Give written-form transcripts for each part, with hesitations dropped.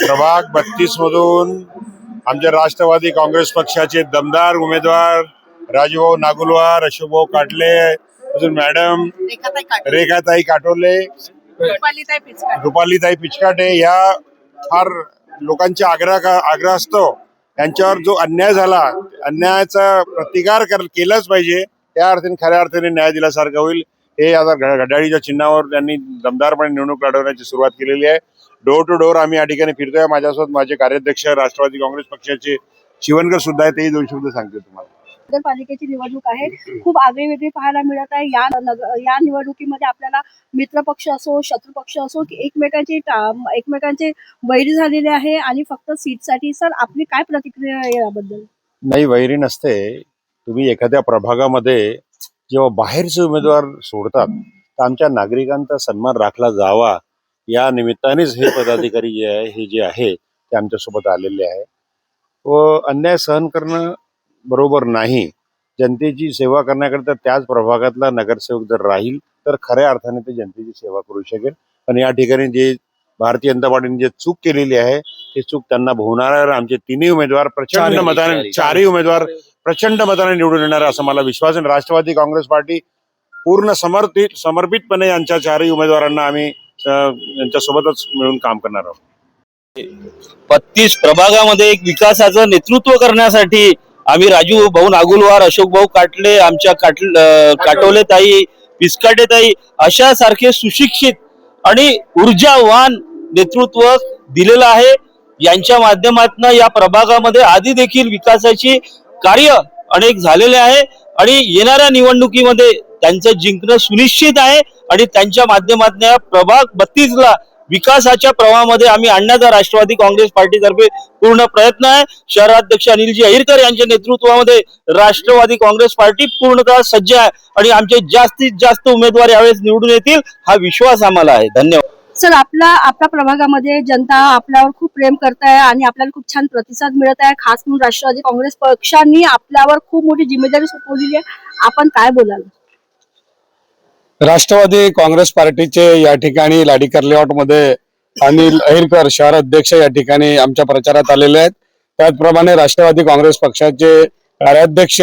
प्रभाग 32 मधून आमचे राष्ट्रवादी काँग्रेस पक्षाचे दमदार उमेदवार राजूभाऊ नागुलवार, अशोकभाऊ काटले, अजून मॅडम रेखाताई काटोले, रुपालीताई पिचकाटे या फार लोकांच्या आग्रह असतो. त्यांच्यावर जो अन्याय झाला, अन्यायाचा प्रतिकार केलाच पाहिजे. त्या अर्थाने खऱ्या अर्थाने न्याय दिल्यासारखं होईल. हे आता घड्याळीच्या चिन्हावर त्यांनी दमदारपणे निवडणूक लढवण्याची सुरुवात केलेली आहे. डोर टू डोर आम्ही या ठिकाणी फिरतोय. माझ्यासोबत माझे कार्याध्यक्ष राष्ट्रवादी काँग्रेस पक्षाचे शिवनकर सुद्धा आहे. तेही दोन शब्द सांगते तुम्हाला. नगरपालिकेची निवडणूक आहे, खूप आगळीवेगळी पाहायला मिळत आहे. या निवडणुकीमध्ये आपल्याला मित्रपक्ष असो, शत्रुपक्ष असो, की एकमेकांचे वैरी झालेले आहे आणि फक्त सीटसाठी. सर, आपली काय प्रतिक्रिया आहे याबद्दल? नाही, वैरी नसते. तुम्ही एखाद्या प्रभागामध्ये जेव्हा बाहेरचे उमेदवार सोडतात तर आमच्या नागरिकांचा सन्मान राखला जावा या निमित्तानेच हे पदाधिकारी जे आहे ते आमच्यासोबत आलेले आहे. व अन्याय सहन करणं बरोबर नाही. जनतेची सेवा करण्याकरता त्याच प्रभागातला नगरसेवक जर राहील तर खऱ्या अर्थाने ते जनतेची सेवा करू शकेल. पण या ठिकाणी जे भारतीय जनता पार्टीने जे चूक केलेली आहे ते चूक त्यांना भोवणार. आमचे तिन्ही उमेदवार प्रचंड मताने, चारही उमेदवार प्रचंड मताने निवडून येणार असं मला विश्वास आहे. राष्ट्रवादी काँग्रेस पार्टी पूर्ण समर्पितपणे यांच्या चारही उमेदवारांना आम्ही यांच्यासोबतच मिळून काम करणार आहोत. 32 प्रभागामध्ये एक विकासाचं नेतृत्व करण्यासाठी आम्ही राजू भाऊ नागुलवार, अशोक भाऊ काटले, आमच्या काटोले ताई, पिचकाटे ताई अशा सारखे सुशिक्षित आणि ऊर्जावान नेतृत्व दिलेलं आहे. यांच्या माध्यमातून या प्रभागामध्ये आधी देखील विकासाची कार्य अनेक झालेले आहे आणि येणाऱ्या निवडणुकीमध्ये त्यांचं जिंकणं सुनिश्चित आहे आणि त्यांच्या माध्यमातून या प्रभाग 32 ला विकासाच्या प्रवाहामध्ये आम्ही आणण्याचा राष्ट्रवादी काँग्रेस पार्टीतर्फे पूर्ण प्रयत्न आहे. शहराध्यक्ष अनिलजी अहिरकर यांच्या नेतृत्वामध्ये राष्ट्रवादी काँग्रेस पार्टी पूर्णतः सज्ज आहे आणि आमचे जास्तीत जास्त उमेदवार यावेळेस निवडून येतील हा विश्वास आम्हाला आहे. धन्यवाद. सर, आपल्या प्रभागामध्ये जनता आपल्यावर खूप प्रेम करत आहे आणि आपल्याला खूप छान प्रतिसाद मिळत आहे. खास म्हणून राष्ट्रवादी काँग्रेस पक्षांनी आपल्यावर खूप मोठी जिम्मेदारी सोपवलेली आहे. आपण काय बोलाल? राष्ट्रवादी काँग्रेस पार्टीचे या ठिकाणी लाडीकर लेआउट मध्ये अनिल अहिरकर शहर अध्यक्ष या ठिकाणी आमच्या प्रचारात आलेले आहेत. त्याचप्रमाणे राष्ट्रवादी काँग्रेस पक्षाचे कार्याध्यक्ष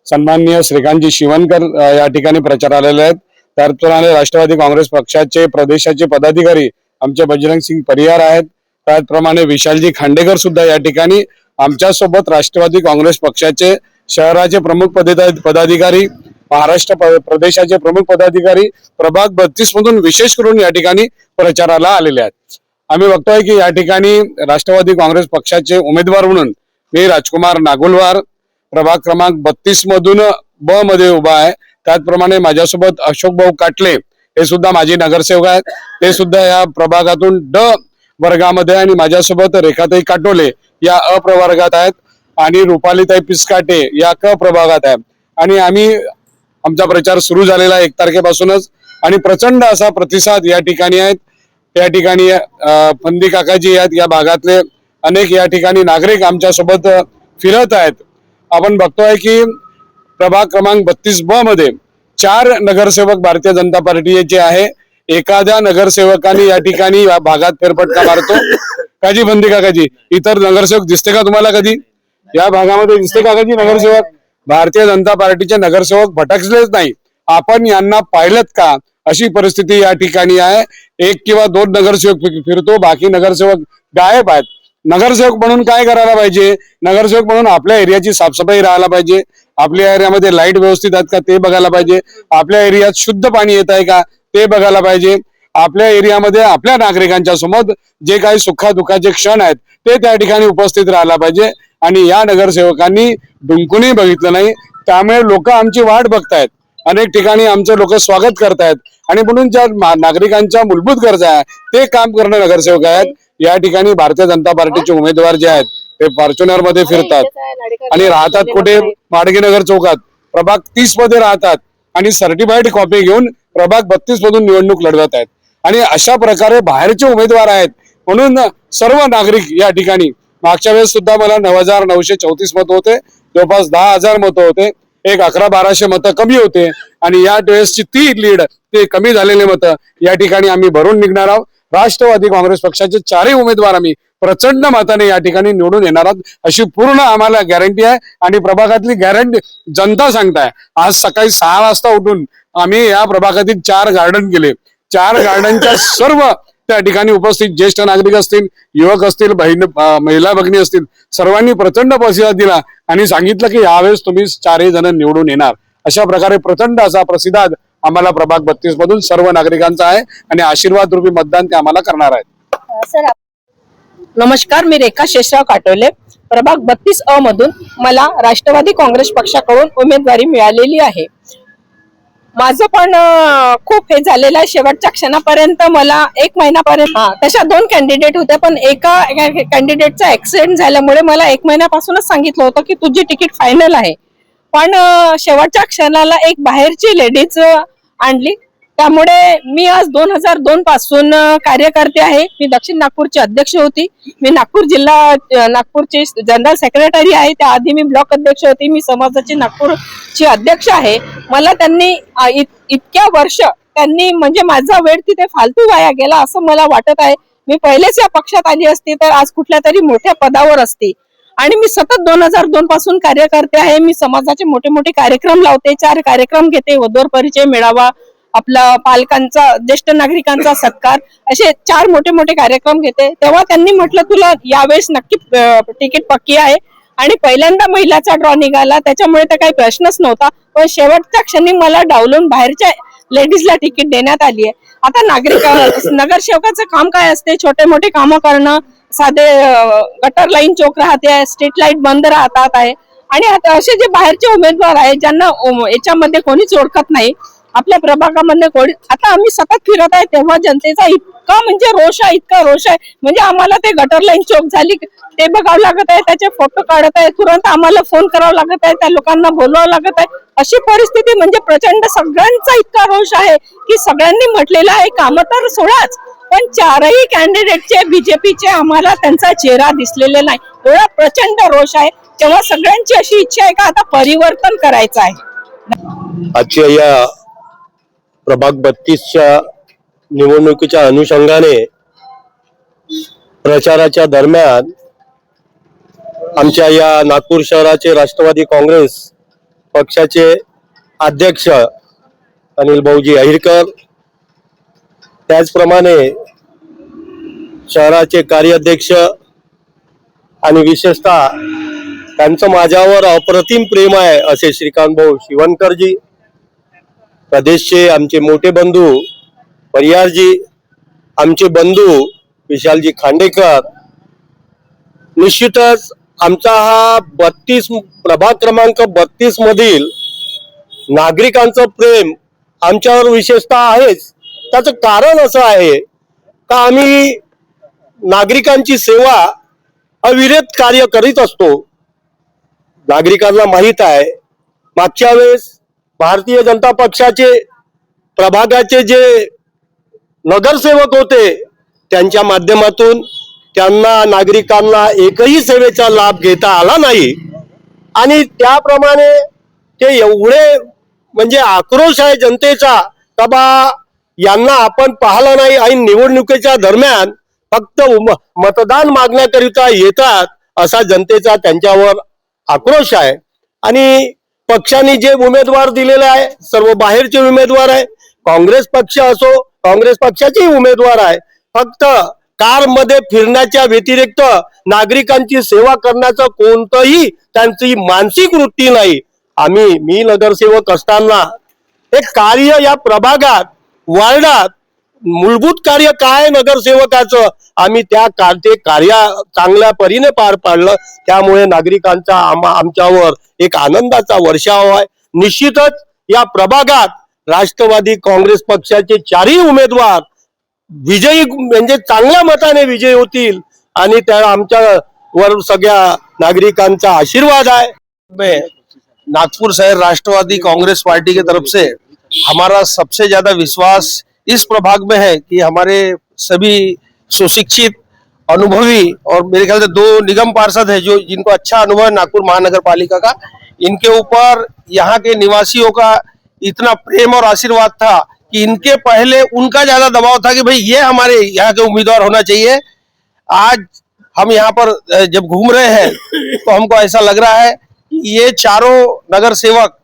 सन्माननीय श्रीकांतजी शिवनकर या ठिकाणी प्रचार आलेले आहेत. त्याचप्रमाणे राष्ट्रवादी काँग्रेस पक्षाचे प्रदेशाचे पदाधिकारी आमचे बजरंग सिंग परिहार आहेत. त्याचप्रमाणे विशालजी खांडेकर सुद्धा या ठिकाणी आमच्यासोबत राष्ट्रवादी काँग्रेस पक्षाचे शहराचे प्रमुख पदाधिकारी, महाराष्ट्र प्रदेशाचे प्रमुख पदाधिकारी प्रभाग 32 मधून विशेष करून या ठिकाणी प्रचाराला आलेले आहेत. आम्ही बघतोय की या ठिकाणी राष्ट्रवादी काँग्रेस पक्षाचे उमेदवार म्हणून मी राजकुमार नागुलवार प्रभाग क्रमांक 32 मधून ब मध्ये उभा आहे. त्याचप्रमाणे माझ्यासोबत अशोक भाऊ काटले हे सुद्धा माझे नगरसेवक आहेत. ते सुद्धा या प्रभागातून ड वर्गामध्ये आणि माझ्यासोबत रेखाताई काटोले या अ प्रवर्गात आहेत आणि रुपालीताई पिचकाटे या क प्रभागात आहेत. आणि आम्ही आमचा प्रचार सुरू झालेला 1 तारखेपासूनच आणि प्रचंड असा प्रतिसाद या ठिकाणी आहेत. या ठिकाणी फंदी काकाजी आहेत, या भागातले अनेक या ठिकाणी नागरिक आमच्या सोबत फिरत आहेत. आपण बघतोय की प्रभाग क्रमांक 32 ब मध्ये 4 नगरसेवक भारतीय जनता पार्टीचे आहे. एखाद्या नगरसेवकाने या ठिकाणी या भागात फेरफटका मारतो. काजी फंदी काकाजी, इतर नगरसेवक दिसते का तुम्हाला कधी या भागामध्ये? दिसते काकाजी नगरसेवक? भारतीय जनता पार्टीचे नगरसेवक भटकलेच नाही. आपण यांना पाहिलत का? अशी परिस्थिती या ठिकाणी आहे. 1 किंवा 2 नगरसेवक फिरतो, बाकी नगरसेवक गायब आहेत. नगरसेवक म्हणून काय करायला पाहिजे? नगरसेवक म्हणून आपल्या एरियाची साफसफाई राहायला पाहिजे. आपल्या एरियामध्ये लाईट व्यवस्थित आहेत का ते बघायला पाहिजे. आपल्या एरियात शुद्ध पाणी येत आहे का ते बघायला पाहिजे. आपल्या एरियामध्ये आपल्या नागरिकांच्या समोर जे काही सुखादुखाचे क्षण आहेत ते त्या ठिकाणी उपस्थित राहायला पाहिजे. आणि या नगरसेवकांनी डुंकूनही बघितलं नाही. त्यामुळे लोक आमची वाट बघतायत. अनेक ठिकाणी आमचे लोक स्वागत करतायत आणि म्हणून ज्या नागरिकांच्या मूलभूत गरजा आहे ते काम करणं नगरसेवक आहेत. या ठिकाणी भारतीय जनता पार्टीचे उमेदवार जे आहेत ते फॉर्च्युनर मध्ये फिरतात आणि राहतात कुठे? माडगेनगर चौकात प्रभाग 30 मध्ये राहतात आणि सर्टिफाईड कॉपी घेऊन प्रभाग 32 मधून निवडणूक लढवत आहेत. आणि अशा प्रकारे बाहेरचे उमेदवार आहेत. म्हणून सर्व नागरिक या ठिकाणी, मागच्या वेळेस सुद्धा मला 9,934 मतं होते, जवळपास 10,000 मतं होते. एक 1100-1200 मतं कमी होते आणि या वेळेसची ती लीड, ते कमी झालेले मतं या ठिकाणी आम्ही भरून निघणार आहोत. राष्ट्रवादी काँग्रेस पक्षाचे चारही उमेदवार आम्ही प्रचंड मताने या ठिकाणी निवडून येणार आहोत अशी पूर्ण आम्हाला गॅरंटी आहे. आणि प्रभागातली गॅरंटी जनता सांगताय. आज सकाळी 6 वाजता उठून आम्ही या प्रभागातील 4 गार्डन केले. 4 गार्डनच्या सर्व त्या ठिकाणी उपस्थित ज्येष्ठ नागरिक असतील, युवक असतील, महिला भगिनी असतील, सर्वांनी प्रचंड प्रतिसाद दिला आणि सांगितलं की यावेळेस तुम्ही 4ही जण निवडून येणार. अशा प्रकारे प्रचंड असा प्रतिसाद आम्हाला प्रभाग 32 मधून सर्व नागरिकांचा आहे आणि आशीर्वाद रूपी मतदान ते आम्हाला करणार आहेत. सर नमस्कार, मी रेखा शेषराव काटोले, प्रभाग 32 मधून मला राष्ट्रवादी काँग्रेस पक्षाकडून उमेदवारी मिळालेली आहे. माझं पण खूप हे झालेलं आहे. शेवटच्या क्षणापर्यंत मला 1 महिन्यापर्यंत तशा 2 कॅन्डिडेट होत्या, पण एका कॅन्डिडेटचा ऍक्सिडेंट झाल्यामुळे मला 1 महिन्यापासूनच सांगितलं होतं की तुझी तिकीट फायनल आहे. पण शेवटच्या क्षणाला एक बाहेरची लेडीज आणली. त्यामुळे मी आज 2002 पासून कार्यकर्ते आहे. मी दक्षिण नागपूरची अध्यक्ष होती. मी नागपूरची जनरल सेक्रेटरी आहे. त्याआधी मी ब्लॉक अध्यक्ष होती. मी समाजाची नागपूरची अध्यक्ष आहे. मला त्यांनी इतक्या वर्ष त्यांनी म्हणजे माझा वेळ तिथे फालतू वाया गेला असं मला वाटत आहे. मी पहिलेच या पक्षात आली असती तर आज कुठल्या तरी मोठ्या पदावर असती. आणि मी सतत 2002 पासून कार्यकर्ते आहे. मी समाजाचे मोठे मोठे कार्यक्रम लावते. 4 कार्यक्रम घेते. वधूवर परिचय मेळावा, आपला पालकांचा, ज्येष्ठ नागरिकांचा सत्कार, असे 4 मोठे मोठे कार्यक्रम घेते. तेव्हा त्यांनी म्हटलं तुला यावेळेस नक्की तिकीट पक्की आहे. आणि पहिल्यांदा महिलाचा ड्रॉ निघाला, त्याच्यामुळे तर काही प्रश्नच नव्हता. पण शेवटच्या क्षणी मला डावलून बाहेरच्या लेडीजला तिकीट देण्यात आली आहे. आता नगरसेवकाचं काम काय असते? छोटे मोठे कामं करणं, साधे गटर लाईन चोक राहते, स्ट्रीट लाईट बंद राहतात आहे. आणि आता असे जे बाहेरचे उमेदवार आहेत ज्यांना याच्यामध्ये कोणीच ओळखत नाही आपल्या प्रभागामध्ये कोणी, आता आम्ही सतत फिरत आहे तेव्हा जनतेचा इतका म्हणजे रोष आहे, इतका रोष आहे. म्हणजे आम्हाला ते गटर लाईन चोक झाली ते बघावं लागत आहे, त्याचे फोटो काढत आहे, तुरंत आम्हाला फोन करावा लागत आहे, त्या लोकांना बोलवावं लागत आहे. अशी परिस्थिती म्हणजे प्रचंड सगळ्यांचा इतका रोष आहे की सगळ्यांनी म्हटलेलं आहे कामं तर सोडाच, पण 4ही कॅन्डिडेटचे बीजेपीचे आम्हाला त्यांचा चेहरा दिसलेला नाही. एवढा प्रचंड रोष आहे. तेव्हा सगळ्यांची अशी इच्छा आहे का आता परिवर्तन करायचं आहे. आजच्या या प्रभाग 32च्या निवडणुकीच्या अनुषंगाने प्रचाराच्या दरम्यान आमच्या या नागपूर शहराचे राष्ट्रवादी काँग्रेस पक्षाचे अध्यक्ष अनिल भाऊजी अहिरकर, त्याचप्रमाणे शहराचे कार्याध्यक्ष आणि विशेषतः त्यांचं माझ्यावर अप्रतिम प्रेम आहे असे श्रीकांत भाऊ शिवणकरजी, प्रदेशचे आमचे मोठे बंधू परियारजी, आमचे बंधू विशालजी खांडेकर, निश्चितच आमचा हा 32 प्रभाग क्रमांक 32 मधील नागरिकांचं प्रेम आमच्यावर विशेषतः आहेच. त्याचं कारण असं आहे का आम्ही नागरिकांची सेवा अविरत कार्य करीत असतो. नागरिकांना माहित आहे मागच्या वेळेस भारतीय जनता पक्षाचे प्रभागाचे जे नगरसेवक होते त्यांच्या माध्यमातून त्यांना नागरिकांना एकही सेवेचा लाभ घेता आला नाही. आणि त्याप्रमाणे ते एवढे म्हणजे आक्रोश आहे जनतेचा का बा यांना आपण पाहिलं नाही आणि निवडणुकीच्या दरम्यान फक्त मतदान मागण्याकरिता येतात असा जनतेचा त्यांच्यावर आक्रोश आहे. आणि पक्षाने जे उमेदवार दिलेले आहे सर्व बाहेरचे उमेदवार आहे. काँग्रेस पक्ष असो, काँग्रेस पक्षाचे उमेदवार आहे. फक्त कारमध्ये फिरण्याच्या व्यतिरिक्त नागरिकांची सेवा करण्याचं कोणतंही त्यांची मानसिक वृत्ती नाही. मी नगरसेवक असताना हे कार्य या प्रभागात वार्डात मूलभूत कार्य काय नगरसेवकाचं आम्ही ते कार्य चांगल्या परीने पार पाडलं. त्यामुळे नागरिकांचा आमच्यावर एक आनंदाचा वर्षाव आहे. निश्चितच या प्रभागात राष्ट्रवादी काँग्रेस पक्षाचे 4ही उमेदवार विजयी म्हणजे चांगल्या मताने विजयी होतील आणि त्या आमच्यावर सगळ्या नागरिकांचा आशीर्वाद आहे. नागपुर शहर राष्ट्रवादी कांग्रेस पार्टी की तरफ से हमारा सबसे ज्यादा विश्वास इस प्रभाग में है कि हमारे सभी सुशिक्षित, अनुभवी और मेरे ख्याल से 2 निगम पार्षद है जो जिनको अच्छा अनुभव है नागपुर महानगर पालिका का, इनके ऊपर यहाँ के निवासियों का इतना प्रेम और आशीर्वाद था कि इनके पहले उनका ज्यादा दबाव था कि भाई ये हमारे यहाँ के उम्मीदवार होना चाहिए। आज हम यहाँ पर जब घूम रहे हैं तो हमको ऐसा लग रहा है कि ये चारों नगर सेवक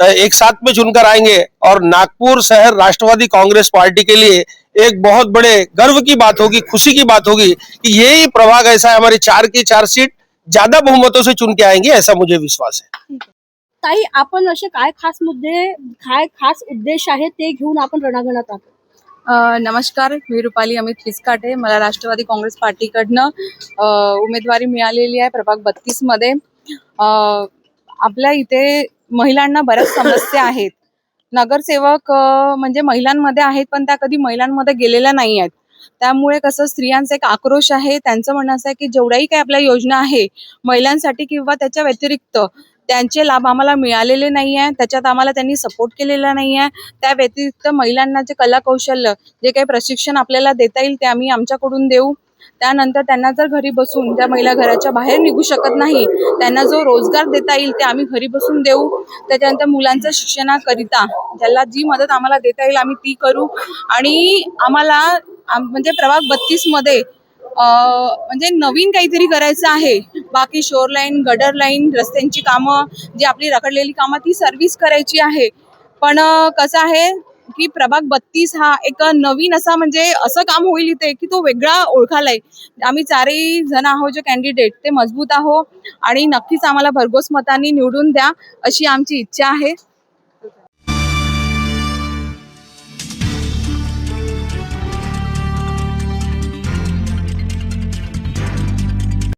एक साथ में चुनकर आएंगे और नागपुर शहर राष्ट्रवादी कांग्रेस पार्टी के लिए एक बहुत बड़े गर्व की बात होगी, खुशी की बात होगी कि यही प्रभाग ऐसा है, हमारी 4 की 4 सीट ज्यादा बहुमतों से चुन के आएंगे, ऐसा मुझे विश्वास है। ताई, आपण असे काय खास मुद्दे, काय खास उद्देश आहेत ते घेऊन आपण रणांगणात आहात? नमस्कार, मी रुपाली अमित पिस्काटे. मला राष्ट्रवादी काँग्रेस पार्टीकडनं उमेदवारी मिळालेली आहे प्रभाग 32 मध्ये. आपल्या इथे महिलांना बऱ्याच समस्या आहेत. नगरसेवक म्हणजे महिलांमध्ये आहेत, पण त्या कधी महिलांमध्ये गेलेल्या नाही आहेत. त्यामुळे कसं स्त्रियांचा एक आक्रोश आहे. त्यांचं म्हणणं असं आहे की जेवढ्याही काही आपल्या योजना आहे महिलांसाठी किंवा त्याच्या व्यतिरिक्त त्यांचे लाभ आम्हाला मिळालेले नाही आहे. त्याच्यात आम्हाला त्यांनी सपोर्ट केलेला नाही आहे. त्या व्यतिरिक्त महिलांना जे कला कौशल्य, जे काही प्रशिक्षण आपल्याला देता येईल ते आम्ही आमच्याकडून देऊ. त्यानंतर त्यांना जर घरी बसून, ज्या महिला घराच्या बाहेर निघू शकत नाही, त्यांना जो रोजगार देता येईल ते आम्ही घरी बसून देऊ. त्याच्यानंतर मुलांच्या शिक्षणाकरिता ज्याला जी मदत आम्हाला देता येईल आम्ही ती करू. आणि आम्हाला म्हणजे प्रभाग 32 मध्ये म्हणजे नवीन काहीतरी करायचं आहे. बाकी शोर लाईन, गडर लाईन, रस्त्यांची कामं, जी आपली रखडलेली कामं ती सर्व्हिस करायची आहे. पण कसं आहे की प्रभाग 32 हा एक नवीन असा म्हणजे असं काम होईल इथे की तो वेगळा ओळखालाय. आम्ही 4ही जण आहोत जे कॅन्डिडेट ते मजबूत आहोत आणि नक्कीच आम्हाला भरघोस मतांनी निवडून द्या अशी आमची इच्छा आहे.